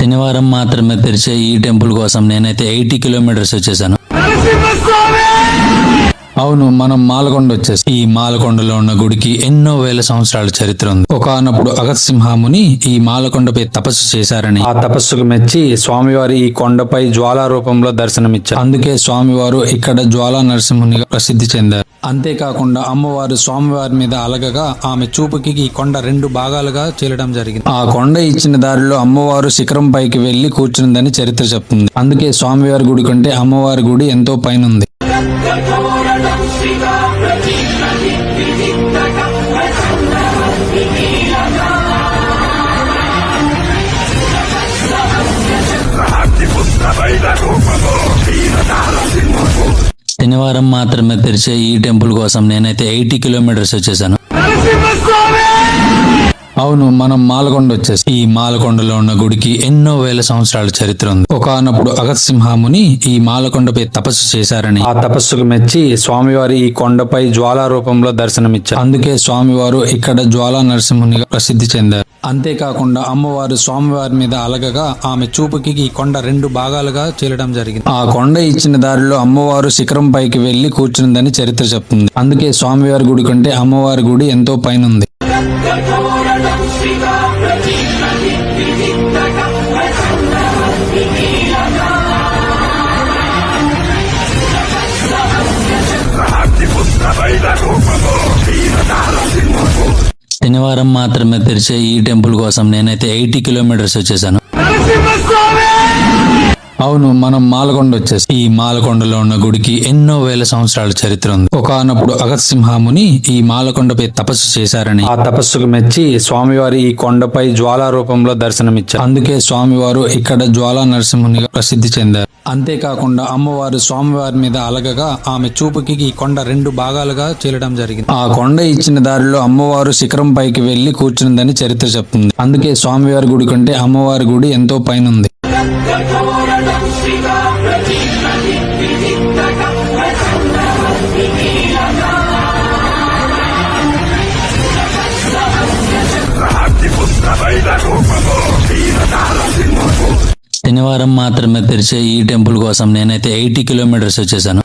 శనివారం మాత్రమే తెరిచే ఈ టెంపుల్ కోసం నేనైతే 80 కిలోమీటర్స్ వచ్చేసాను. అవును, మనం మాలకొండ వచ్చేసి ఈ మాలకొండలో ఉన్న గుడికి ఎన్నో వేల సంవత్సరాల చరిత్ర ఉంది. ఒకనప్పుడు అగస్త్సింహాముని ఈ మాలకొండపై తపస్సు చేశారని, ఆ తపస్సుకు మెచ్చి స్వామివారి ఈ కొండపై జ్వాలా రూపంలో దర్శనమిచ్చారు. అందుకే స్వామివారు ఇక్కడ జ్వాలా నరసింహునిగా ప్రసిద్ధి చెందారు. అంతేకాకుండా అమ్మవారు స్వామివారి మీద అలగగా ఆమె చూపుకి ఈ కొండ 2 భాగాలుగా చీలడం జరిగింది. ఆ కొండ ఇచ్చిన దారిలో అమ్మవారు శిఖరం పైకి వెళ్లి కూర్చుందని చరిత్ర చెప్తుంది. అందుకే స్వామివారి గుడి కంటే అమ్మవారి గుడి ఎంతో పైన ఉంది. శనివారం మాత్రమే తెరిచే ఈ టెంపుల్ కోసం నేనైతే 80 కిలోమీటర్స్ వచ్చేసాను. అవును, మనం మాలకొండ వచ్చేసి ఈ మాలకొండలో ఉన్న గుడికి ఎన్నో వేల సంవత్సరాల చరిత్ర ఉంది. ఒకనప్పుడు అగస్త్సింహాముని ఈ మాలకొండపై తపస్సు చేశారని, ఆ తపస్సుకు మెచ్చి స్వామివారి ఈ కొండపై జ్వాలా రూపంలో దర్శనమిచ్చారు. అందుకే స్వామివారు ఇక్కడ జ్వాలా నరసింహునిగా ప్రసిద్ధి చెందారు. అంతేకాకుండా అమ్మవారు స్వామివారి మీద అలగగా ఆమె చూపుకి ఈ కొండ 2 భాగాలుగా చీలడం జరిగింది. ఆ కొండ ఇచ్చిన దారిలో అమ్మవారు శిఖరం పైకి వెళ్లి కూర్చుందని చరిత్ర చెప్తుంది. అందుకే స్వామివారి గుడి కంటే అమ్మవారి గుడి ఎంతో పైన ఉంది. శనివారం మాత్రమే తెరిచే ఈ టెంపుల్ కోసం నేనైతే 80 కిలోమీటర్స్ వచ్చేసాను. అవును, మనం మాలకొండ వచ్చేసి ఈ మాలకొండలో ఉన్న గుడికి ఎన్నో వేల సంవత్సరాల చరిత్ర ఉంది. ఒకనప్పుడు అగస్త్సింహాముని ఈ మాలకొండపై తపస్సు చేశారని, ఆ తపస్సుకు మెచ్చి స్వామివారి ఈ కొండపై జ్వాలా రూపంలో దర్శనమిచ్చారు. అందుకే స్వామివారు ఇక్కడ జ్వాలా నరసింహునిగా ప్రసిద్ధి చెందారు. అంతేకాకుండా అమ్మవారు స్వామివారి మీద అలగగా ఆమె చూపుకి ఈ కొండ 2 భాగాలుగా చీలడం జరిగింది. ఆ కొండ ఇచ్చిన దారిలో అమ్మవారు శిఖరం పైకి వెళ్లి కూర్చుందని చరిత్ర చెప్తుంది. అందుకే స్వామివారి గుడి కంటే అమ్మవారి గుడి ఎంతో పైన ఉంది. శనివారం మాత్రమే తెరిచే ఈ టెంపుల్ కోసం నేనైతే 80 కిలోమీటర్స్ వచ్చేసాను.